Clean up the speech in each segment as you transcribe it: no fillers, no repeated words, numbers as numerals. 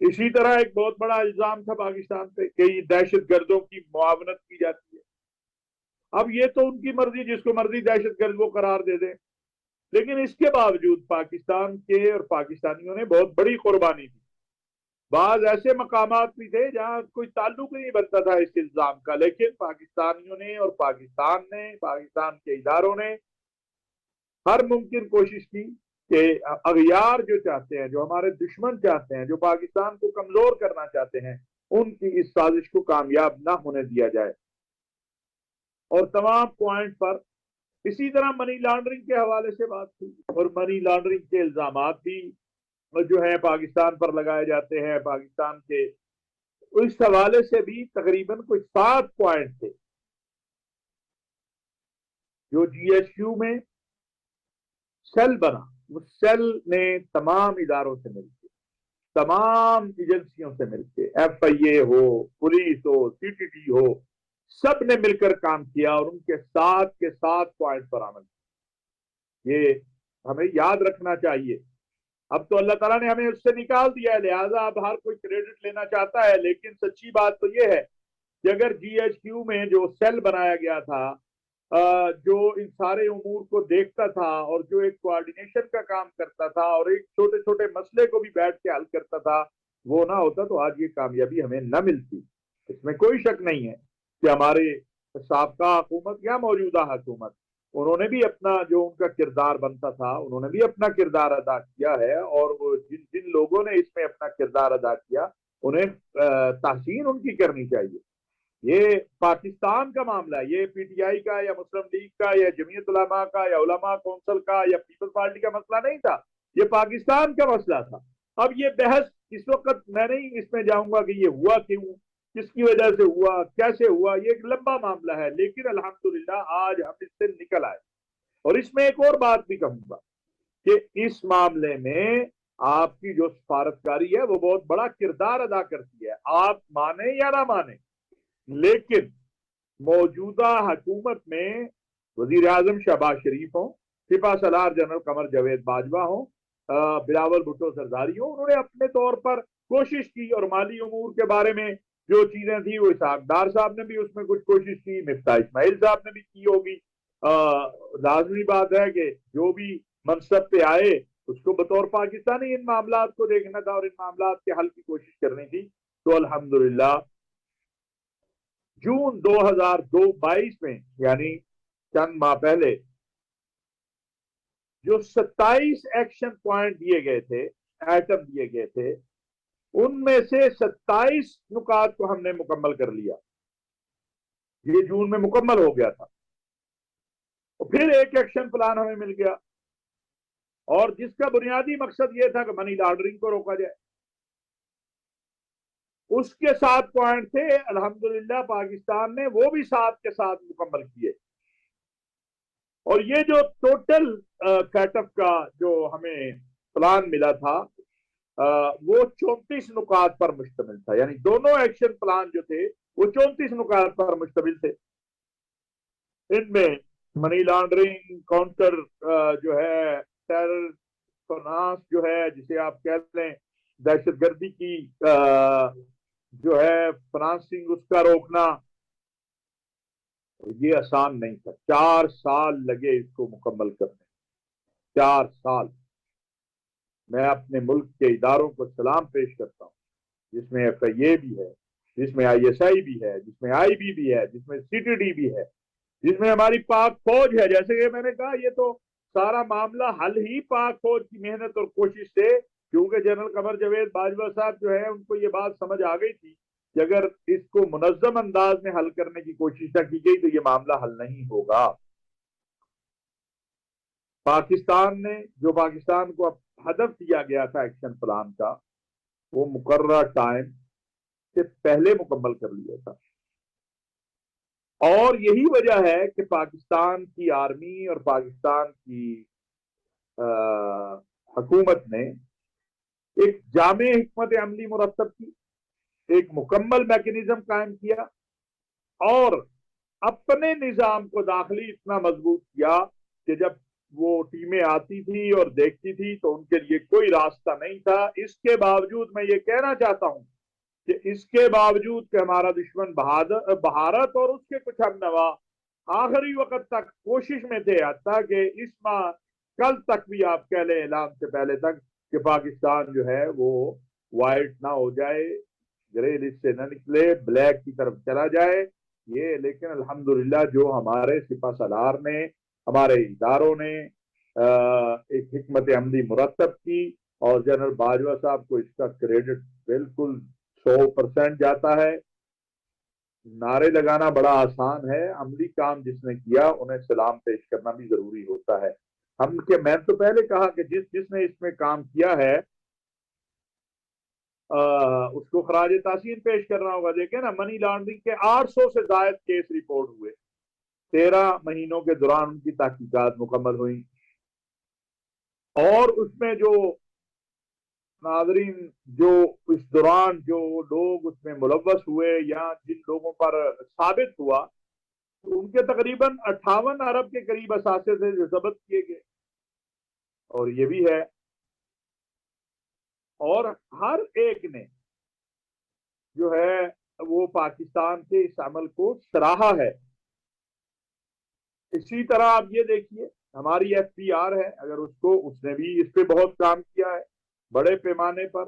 اسی طرح ایک بہت بڑا الزام تھا پاکستان پہ کہ یہ دہشت گردوں کی معاونت کی جاتی ہے. اب یہ تو ان کی مرضی، جس کو مرضی دہشت گرد وہ قرار دے دیں، لیکن اس کے باوجود پاکستان کے اور پاکستانیوں نے بہت بڑی قربانی دی. بعض ایسے مقامات بھی تھے جہاں کوئی تعلق نہیں بنتا تھا اس الزام کا، لیکن پاکستانیوں نے اور پاکستان کے اداروں نے ہر ممکن کوشش کی کہ اغیار جو چاہتے ہیں، جو ہمارے دشمن چاہتے ہیں، جو پاکستان کو کمزور کرنا چاہتے ہیں، ان کی اس سازش کو کامیاب نہ ہونے دیا جائے. اور تمام پوائنٹ پر اسی طرح منی لانڈرنگ کے حوالے سے بات کی، اور منی لانڈرنگ کے الزامات بھی جو ہیں پاکستان پر لگائے جاتے ہیں. پاکستان کے اس حوالے سے بھی تقریباً کوئی 7 پوائنٹ تھے جو جی ایچ کیو میں سیل بنا. وہ سیل نے تمام اداروں سے مل کے، تمام ایجنسیوں سے مل کے، F I A who, police who, C T T ہو، سب نے مل کر کام کیا اور ان کے 7 پوائنٹ پر عمل کیا. یہ ہمیں یاد رکھنا چاہیے. اب تو اللہ تعالیٰ نے ہمیں اس سے نکال دیا ہے، لہٰذا اب ہر کوئی کریڈٹ لینا چاہتا ہے، لیکن سچی بات تو یہ ہے کہ اگر جی ایچ کیو میں جو سیل بنایا گیا تھا، جو ان سارے امور کو دیکھتا تھا اور جو ایک کوارڈینیشن کا کام کرتا تھا اور ایک چھوٹے چھوٹے مسئلے کو بھی بیٹھ کے حل کرتا تھا، وہ نہ ہوتا تو آج یہ کامیابی ہمیں نہ ملتی. اس میں کوئی شک نہیں ہے کہ ہمارے سابقہ حکومت یا موجودہ حکومت، انہوں نے بھی اپنا جو ان کا کردار بنتا تھا، انہوں نے بھی اپنا کردار ادا کیا ہے. اور وہ جن لوگوں نے اس میں اپنا کردار ادا کیا، انہیں تحسین ان کی کرنی چاہیے. یہ پاکستان کا معاملہ ہے، یہ پی ٹی آئی کا یا مسلم لیگ کا یا جمعیت علماء کا یا علماء کونسل کا یا پیپلز پارٹی کا مسئلہ نہیں تھا، یہ پاکستان کا مسئلہ تھا. اب یہ بحث اس وقت میں نہیں اس میں جاؤں گا کہ یہ ہوا کیوں، کس کی وجہ سے ہوا، کیسے ہوا، یہ ایک لمبا معاملہ ہے. لیکن الحمدللہ آج ہم اس سے نکل آئے. اور اس میں ایک اور بات بھی کہوں گا کہ اس معاملے میں آپ کی جو سفارتکاری ہے وہ بہت بڑا کردار ادا کرتی ہے، آپ مانیں یا نہ مانیں. لیکن موجودہ حکومت میں وزیر اعظم شہباز شریف ہوں، سپہ سالار جنرل قمر جاوید باجوہ ہوں، بلاول بھٹو زرداری ہوں، انہوں نے اپنے طور پر کوشش کی. اور مالی امور کے بارے میں جو چیزیں تھیں وہ اسحاق ڈار صاحب نے بھی اس میں کچھ کوشش کی، مفتاح اسماعیل صاحب نے بھی کی ہوگی. لازمی بات ہے کہ جو بھی منصب پہ آئے اس کو بطور پاکستانی ان معاملات کو دیکھنا تھا اور ان معاملات کے حل کی کوشش کرنی تھی. تو الحمدللہ جون 2022 میں، یعنی چند ماہ پہلے، جو 27 ایکشن پوائنٹ دیے گئے تھے، ایٹم دیے گئے تھے، ان میں سے 27 نکات کو ہم نے مکمل کر لیا. یہ جون میں مکمل ہو گیا تھا. اور پھر ایک ایکشن پلان ہمیں مل گیا، اور جس کا بنیادی مقصد یہ تھا کہ منی لانڈرنگ کو روکا جائے. اس کے 7 پوائنٹ تھے، الحمدللہ پاکستان نے وہ بھی 7 کے 7 مکمل کیے. اور یہ جو ٹوٹل سیٹ اپ کا جو ہمیں پلان ملا تھا وہ 34 نکات پر مشتمل تھا. یعنی دونوں ایکشن پلان جو تھے وہ 34 نکات پر مشتمل تھے. ان میں منی لانڈرنگ، کاؤنٹر جو ہے ٹیرر فنانس جو ہے جسے آپ کہتے ہیں دہشت گردی کی جو ہے فنانسنگ، اس کا روکنا، یہ آسان نہیں تھا. 4 سال لگے اس کو مکمل کرنے. 4 سال. میں اپنے ملک کے اداروں کو سلام پیش کرتا ہوں، جس میں ایف آئی اے بھی ہے، جس میں آئی ایس آئی بھی ہے، جس میں آئی بی بھی ہے، جس میں سی ٹی ڈی بھی ہے، جس میں ہماری پاک فوج ہے. جیسے کہ میں نے کہا یہ تو سارا معاملہ حل ہی پاک فوج کی محنت اور کوشش سے، کیونکہ جنرل قمر جاوید باجوہ صاحب جو ہے ان کو یہ بات سمجھ آ گئی تھی کہ اگر اس کو منظم انداز میں حل کرنے کی کوشش نہ کی گئی تو یہ معاملہ حل نہیں ہوگا. پاکستان نے جو پاکستان کو ہدف دیا گیا تھا ایکشن پلان کا، وہ مقررہ ٹائم سے پہلے مکمل کر لیا تھا. اور یہی وجہ ہے کہ پاکستان کی آرمی اور پاکستان کی حکومت نے ایک جامع حکمت عملی مرتب کی، ایک مکمل میکینزم قائم کیا، اور اپنے نظام کو داخلی اتنا مضبوط کیا کہ جب وہ ٹی ٹیمیں آتی تھی اور دیکھتی تھی تو ان کے لیے کوئی راستہ نہیں تھا. اس کے باوجود میں یہ کہنا چاہتا ہوں کہ اس کے باوجود کہ ہمارا دشمن بھارت اور اس کے کچھ ہم نوا آخری وقت تک کوشش میں تھے، حتیٰ کہ اس ماہ کل تک بھی آپ کہہ لیں اعلان سے پہلے تک کہ پاکستان جو ہے وہ وائٹ نہ ہو جائے، گرے لسٹ سے نہ نکلے، بلیک کی طرف چلا جائے یہ. لیکن الحمدللہ جو ہمارے سپہ سالار نے، ہمارے اداروں نے ایک حکمت عملی مرتب کی، اور جنرل باجوہ صاحب کو اس کا کریڈٹ بالکل 100% جاتا ہے. نعرے لگانا بڑا آسان ہے، عملی کام جس نے کیا انہیں سلام پیش کرنا بھی ضروری ہوتا ہے. میں تو پہلے کہا کہ جس نے اس میں کام کیا ہے اس کو خراج تحسین پیش کرنا ہوگا. دیکھیں نا، منی لانڈرنگ کے 800 سے زائد کیس رپورٹ ہوئے، 13 مہینوں کے دوران ان کی تحقیقات مکمل ہوئی، اور اس میں جو ناظرین جو اس دوران جو لوگ اس میں ملوث ہوئے یا جن لوگوں پر ثابت ہوا ان کے تقریباً 58 ارب کے قریب اثاثے سے ضبط کیے گئے. اور یہ بھی ہے، اور ہر ایک نے جو ہے وہ پاکستان کے اس عمل کو سراہا ہے. اسی طرح آپ یہ دیکھیے ہماری ایف پی آر ہے، اگر اس نے بھی اس پہ بہت کام کیا ہے بڑے پیمانے پر.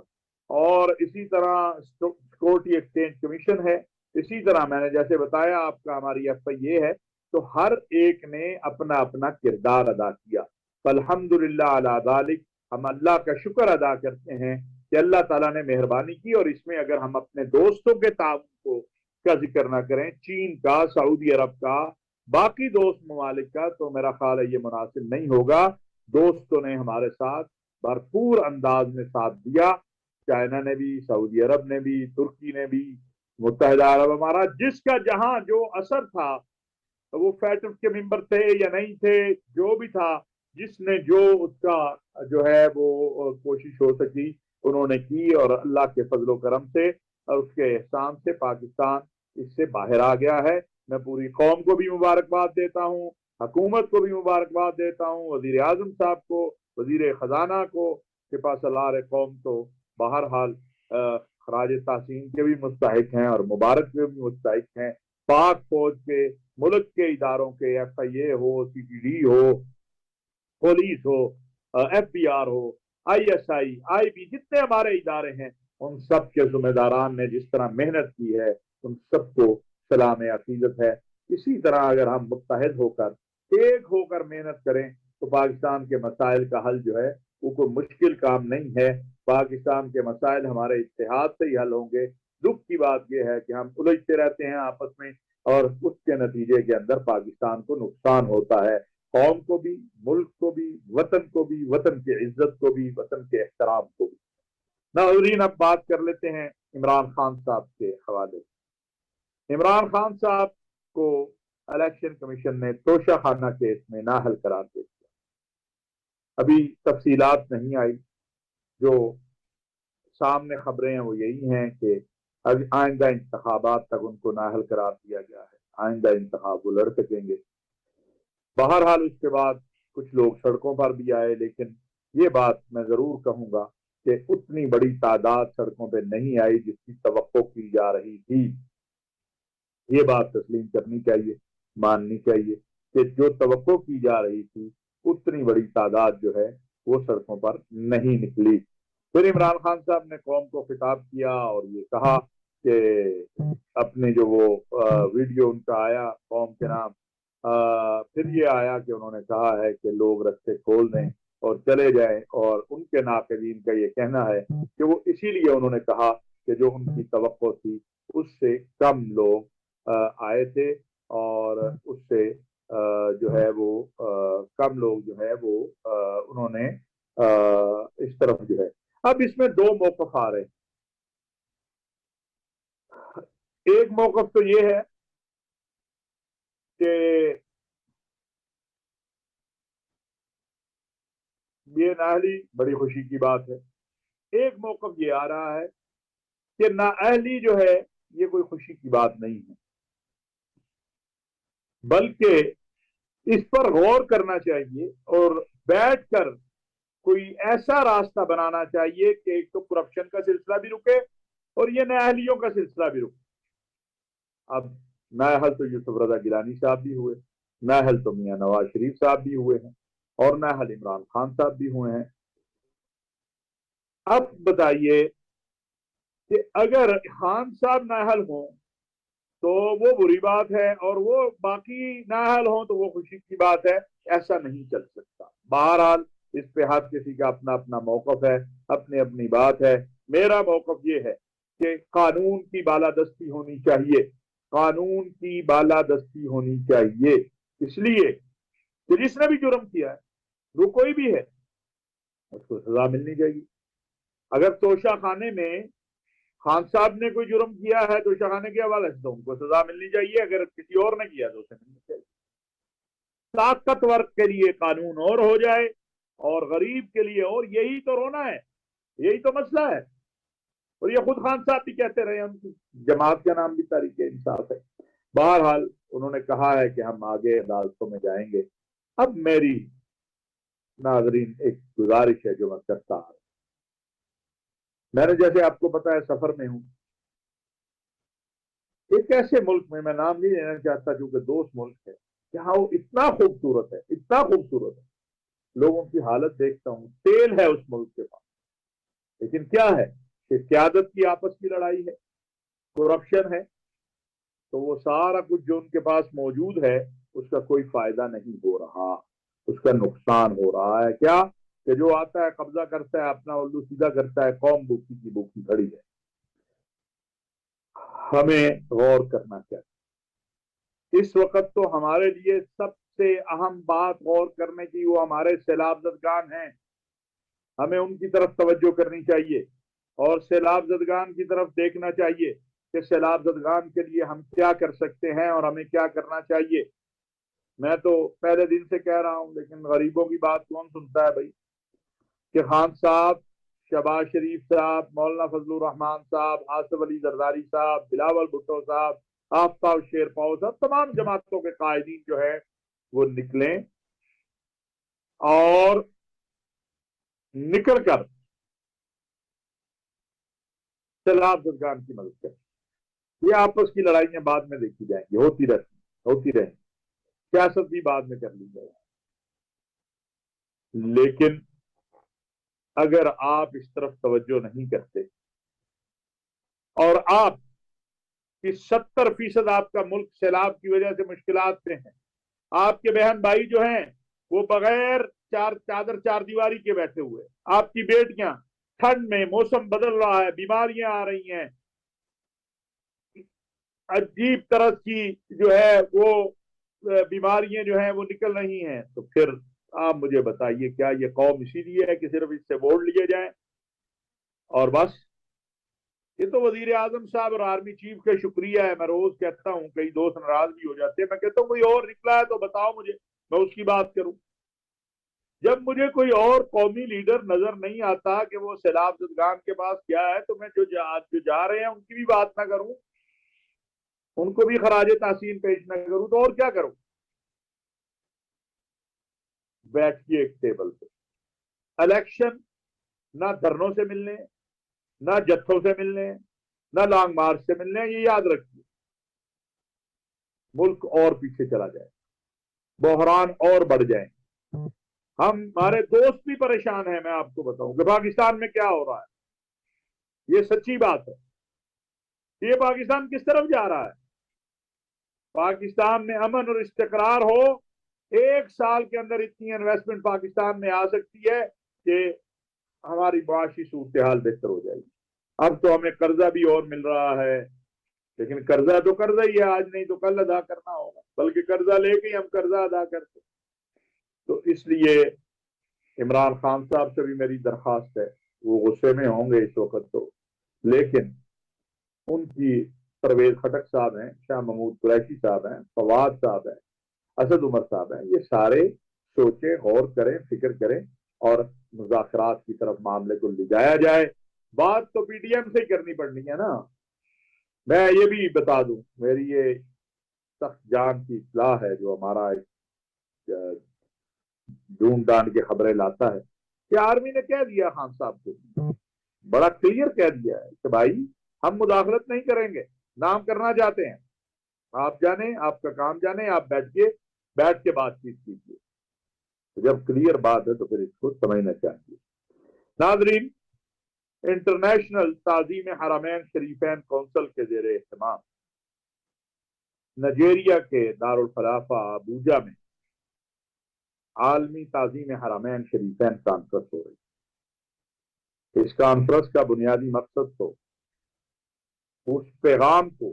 اور اسی طرح سیکورٹی ایکسچینج کمیشن ہے. اسی طرح میں نے جیسے بتایا آپ کا ہماری ایف آئی اے ہے. تو ہر ایک نے اپنا اپنا کردار ادا کیا. فالحمدللہ علی ذالک، ہم اللہ کا شکر ادا کرتے ہیں کہ اللہ تعالیٰ نے مہربانی کی. اور اس میں اگر ہم اپنے دوستوں کے تعاون کا ذکر نہ کریں، چین کا، سعودی عرب کا، باقی دوست ممالک کا، تو میرا خیال ہے یہ مناسب نہیں ہوگا. دوستوں نے ہمارے ساتھ بھرپور انداز میں ساتھ دیا، چائنا نے بھی، سعودی عرب نے بھی، ترکی نے بھی، متحدہ عرب امارات، جس کا جہاں جو اثر تھا، وہ فیٹف کے ممبر تھے یا نہیں تھے، جو بھی تھا، جس نے جو اس کا جو ہے وہ کوشش ہو سکی انہوں نے کی. اور اللہ کے فضل و کرم سے اور اس کے احسان سے پاکستان اس سے باہر آ گیا ہے. میں پوری قوم کو بھی مبارکباد دیتا ہوں، حکومت کو بھی مبارکباد دیتا ہوں، وزیر اعظم صاحب کو، وزیر خزانہ کو، سپہ سالار قوم تو بہرحال خراج تحسین کے بھی مستحق ہیں اور مبارک کے بھی مستحق ہیں. پاک فوج کے، ملک کے اداروں کے، ایف آئی اے ہو، سی ٹی ڈی ہو، پولیس ہو، ایف بی آر ہو، I S I, I B, جتنے ہمارے ادارے ہیں ان سب کے ذمہ داران نے جس طرح محنت کی ہے ان سب کو سلام عقیدت ہے. اسی طرح اگر ہم متحد ہو کر، ایک ہو کر محنت کریں تو پاکستان کے مسائل کا حل جو ہے وہ کوئی مشکل کام نہیں ہے. پاکستان کے مسائل ہمارے اتحاد سے ہی حل ہوں گے. دکھ کی بات یہ ہے کہ ہم الجھتے رہتے ہیں آپس میں، اور اس کے نتیجے کے اندر پاکستان کو نقصان ہوتا ہے، قوم کو بھی، ملک کو بھی، وطن کو بھی، وطن کی عزت کو بھی، وطن کے احترام کو بھی. ناظرین، اب بات کر لیتے ہیں عمران خان صاحب کے حوالے سے. عمران خان صاحب کو الیکشن کمیشن نے توشہ خانہ کیس میں نااہل قرار دے دیا. ابھی تفصیلات نہیں آئی، جو سامنے خبریں ہیں وہ یہی ہیں کہ آئندہ انتخابات تک ان کو نااہل قرار دیا گیا ہے، آئندہ انتخاب وہ لڑ سکیں گے. بہرحال اس کے بعد کچھ لوگ سڑکوں پر بھی آئے، لیکن یہ بات میں ضرور کہوں گا کہ اتنی بڑی تعداد سڑکوں پہ نہیں آئی جس کی توقع کی جا رہی تھی. یہ بات تسلیم کرنی چاہیے، ماننی چاہیے کہ جو توقع کی جا رہی تھی اتنی بڑی تعداد جو ہے وہ سڑکوں پر نہیں نکلی. پھر عمران خان صاحب نے قوم کو خطاب کیا اور یہ کہا کہ اپنے جو وہ ویڈیو ان کا آیا قوم کے نام، پھر یہ آیا کہ انہوں نے کہا ہے کہ لوگ رستے کھول دیں اور چلے جائیں، اور ان کے ناقدین کا یہ کہنا ہے کہ وہ اسی لیے انہوں نے کہا کہ جو ان کی توقع تھی اس سے کم لوگ آئے تھے، اور اس سے جو ہے وہ کم لوگ جو ہے وہ انہوں نے اس طرف جو ہے. اب اس میں دو موقف آ رہے ہیں. ایک موقف تو یہ ہے کہ یہ نااہلی بڑی خوشی کی بات ہے. ایک موقف یہ آ رہا ہے کہ نااہلی جو ہے یہ کوئی خوشی کی بات نہیں ہے، بلکہ اس پر غور کرنا چاہیے اور بیٹھ کر کوئی ایسا راستہ بنانا چاہیے کہ ایک تو کرپشن کا سلسلہ بھی رکے اور یہ نااہلیوں کا سلسلہ بھی رکے۔ اب نااہل تو یوسف رضا گیلانی صاحب بھی ہوئے، نااہل تو میاں نواز شریف صاحب بھی ہوئے ہیں، اور نااہل عمران خان صاحب بھی ہوئے ہیں۔ اب بتائیے کہ اگر خان صاحب نااہل ہوں تو وہ بری بات ہے، اور وہ باقی نااہل ہوں تو وہ خوشی کی بات ہے۔ ایسا نہیں چل سکتا۔ بہرحال اس پہ ہر کسی کا اپنا اپنا موقف ہے، اپنی اپنی بات ہے۔ میرا موقف یہ ہے کہ قانون کی بالادستی ہونی چاہیے، قانون کی بالادستی ہونی چاہیے، اس لیے کہ جس نے بھی جرم کیا ہے وہ کوئی بھی ہے اس کو سزا ملنی چاہیے۔ اگر توشہ خانے میں خان صاحب نے کوئی جرم کیا ہے تو شاہخانے کے حوالے سے تو ان کو سزا ملنی چاہیے، اگر کسی اور نے کیا تو اسے ملنی چاہیے۔ طاقتور کے لیے قانون اور ہو جائے اور غریب کے لیے اور، یہی تو رونا ہے، یہی تو مسئلہ ہے۔ اور یہ خود خان صاحب بھی کہتے رہے، ان کی جماعت کا نام بھی تحریک انصاف ہے۔ بہرحال انہوں نے کہا ہے کہ ہم آگے عدالتوں میں جائیں گے۔ اب میری ناظرین ایک گزارش ہے جو میں کرتا ہوں، میں نے جیسے آپ کو پتا ہے سفر میں ہوں، ایک ایسے ملک میں نام نہیں لینا چاہتا چونکہ دوست ملک ہے، جہاں وہ اتنا خوبصورت ہے، اتنا خوبصورت ہے، لوگوں کی حالت دیکھتا ہوں، تیل ہے اس ملک کے پاس، لیکن کیا ہے کہ قیادت کی آپس کی لڑائی ہے، کرپشن ہے، تو وہ سارا کچھ جو ان کے پاس موجود ہے اس کا کوئی فائدہ نہیں ہو رہا، اس کا نقصان ہو رہا ہے۔ کیا کہ جو آتا ہے قبضہ کرتا ہے، اپنا الو سیدھا کرتا ہے، قوم بھوکی کی بھوکی کھڑی ہے۔ ہمیں غور کرنا چاہیے اس وقت تو ہمارے لیے سب سے اہم بات غور کرنے کی وہ ہمارے سیلاب زدگان ہیں، ہمیں ان کی طرف توجہ کرنی چاہیے اور سیلاب زدگان کی طرف دیکھنا چاہیے کہ سیلاب زدگان کے لیے ہم کیا کر سکتے ہیں اور ہمیں کیا کرنا چاہیے۔ میں تو پہلے دن سے کہہ رہا ہوں، لیکن غریبوں کی بات کون سنتا ہے بھائی، کہ خان صاحب، شہباز شریف صاحب، مولانا فضل الرحمان صاحب، آصف علی زرداری صاحب، بلاول بھٹو صاحب، آفتاب شیر پاؤ صاحب، تمام جماعتوں کے قائدین جو ہے وہ نکلیں اور نکل کر سیلاب زدگان کی مدد کریں۔ یہ آپس کی لڑائیاں بعد میں دیکھی جائیں گی، ہوتی رہیں، سیاست بھی بعد میں کر لی جائے، لیکن اگر آپ اس طرف توجہ نہیں کرتے اور آپ کی 70% آپ کا ملک سیلاب کی وجہ سے مشکلات میں ہیں، آپ کے بہن بھائی جو ہیں وہ بغیر چادر چار دیواری کے بیٹھے ہوئے، آپ کی بیٹیاں ٹھنڈ میں، موسم بدل رہا ہے، بیماریاں آ رہی ہیں، عجیب طرح کی جو ہے وہ بیماریاں جو ہیں وہ نکل رہی ہیں، تو پھر آپ مجھے بتائیے کیا یہ قوم اسی لیے ہے کہ صرف اس سے ووٹ لیے جائیں اور بس؟ یہ تو وزیر اعظم صاحب اور آرمی چیف کا شکریہ ہے، میں روز کہتا ہوں، کئی دوست ناراض بھی ہو جاتے ہیں، میں کہتا ہوں کوئی اور نکلا ہے تو بتاؤ مجھے، میں اس کی بات کروں۔ جب مجھے کوئی اور قومی لیڈر نظر نہیں آتا کہ وہ سیلاب زدگان کے پاس کیا ہے، تو میں جو جا رہے ہیں ان کی بھی بات نہ کروں، ان کو بھی خراج تحسین پیش نہ کروں، تو اور کیا کروں؟ بیٹھیے ایک ٹیبل پہ، الیکشن نہ دھرنوں سے ملنے، نہ جتھوں سے ملنے، نہ لانگ مارچ سے ملنے، یہ یاد رکھیے، ملک اور پیچھے چلا جائے، بحران اور بڑھ جائیں۔ ہمارے دوست بھی پریشان ہیں، میں آپ کو بتاؤں کہ پاکستان میں کیا ہو رہا ہے، یہ سچی بات ہے، یہ پاکستان کس طرف جا رہا ہے۔ پاکستان میں امن اور استقرار ہو، 1 سال کے اندر اتنی انویسٹمنٹ پاکستان میں آ سکتی ہے کہ ہماری معاشی صورتحال بہتر ہو جائے گی۔ اب تو ہمیں قرضہ بھی اور مل رہا ہے، لیکن قرضہ تو قرضہ ہی ہے، آج نہیں تو کل ادا کرنا ہوگا، بلکہ قرضہ لے کے ہم قرضہ ادا کرتے۔ تو اس لیے عمران خان صاحب سے بھی میری درخواست ہے، وہ غصے میں ہوں گے اس وقت تو، لیکن ان کی پرویز خٹک صاحب ہیں، شاہ محمود قریشی صاحب ہیں، فواد صاحب ہیں، اسد عمر صاحب ہیں، یہ سارے سوچیں، غور کریں، فکر کریں اور مذاکرات کی طرف معاملے کو لے جایا جائے۔ بات تو پی ٹی ایم سے ہی کرنی پڑنی ہے نا۔ میں یہ بھی بتا دوں، میری یہ سخت جان کی اصلاح ہے جو ہمارا ڈھونڈ ڈانڈ کے خبریں لاتا ہے کہ آرمی نے کہہ دیا خان صاحب کو، بڑا کلیئر کہہ دیا ہے کہ بھائی ہم مداخلت نہیں کریں گے، نام کرنا چاہتے ہیں آپ جانیں، آپ کا کام جانیں، آپ بیٹھ کے بات چیت کیجیے۔ جب کلیئر بات ہے تو پھر اس کو سمجھنا چاہیے۔ ناظرین، انٹرنیشنل تعظیم حرمین شریفین کونسل کے زیر اہتمام نائجیریا کے دارالخلافہ ابوجا میں عالمی تعظیم حرمین شریفین کانفرنس ہو رہی ہے۔ اس کانفرنس کا بنیادی مقصد تو اس پیغام کو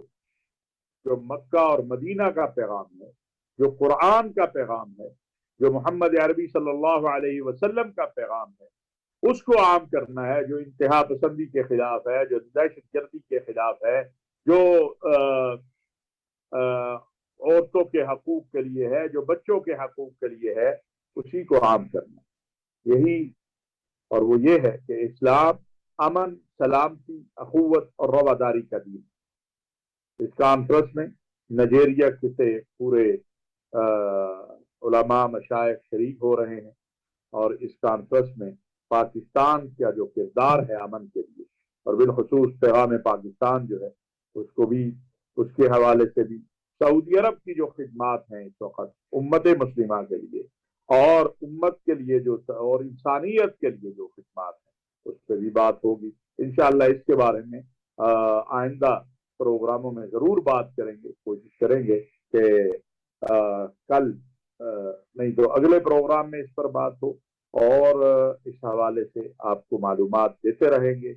جو مکہ اور مدینہ کا پیغام ہے، جو قرآن کا پیغام ہے، جو محمد عربی صلی اللہ علیہ وسلم کا پیغام ہے، اس کو عام کرنا ہے، جو انتہا پسندی کے خلاف ہے، جو دہشت گردی کے خلاف ہے، جو عورتوں کے حقوق کے لیے ہے، جو بچوں کے حقوق کے لیے ہے، اسی کو عام کرنا یہی، اور وہ یہ ہے کہ اسلام امن، سلامتی، اخوت اور رواداری کا دین ہے۔ اس کانفرنس میں نائجیریا سے پورے علماء مشائخ شریک ہو رہے ہیں، اور اس کانفرنس میں پاکستان کا جو کردار ہے امن کے لیے، اور بالخصوص پیغام پاکستان جو ہے اس کو بھی، اس کے حوالے سے بھی سعودی عرب کی جو خدمات ہیں اس وقت امت مسلمہ کے لیے اور امت کے لیے جو اور انسانیت کے لیے جو خدمات ہیں اس پہ بھی بات ہوگی انشاءاللہ۔ اس کے بارے میں آئندہ پروگراموں میں ضرور بات کریں گے، کوشش کریں گے کہ کل نہیں تو اگلے پروگرام میں اس پر بات ہو، اور اس حوالے سے آپ کو معلومات دیتے رہیں گے۔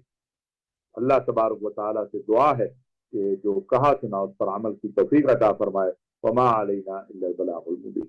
اللہ تبارک و تعالیٰ سے دعا ہے کہ جو کہا سنا اس پر عمل کی توفیق عطا فرمائے۔ وما علینا الا البلاغ المبین۔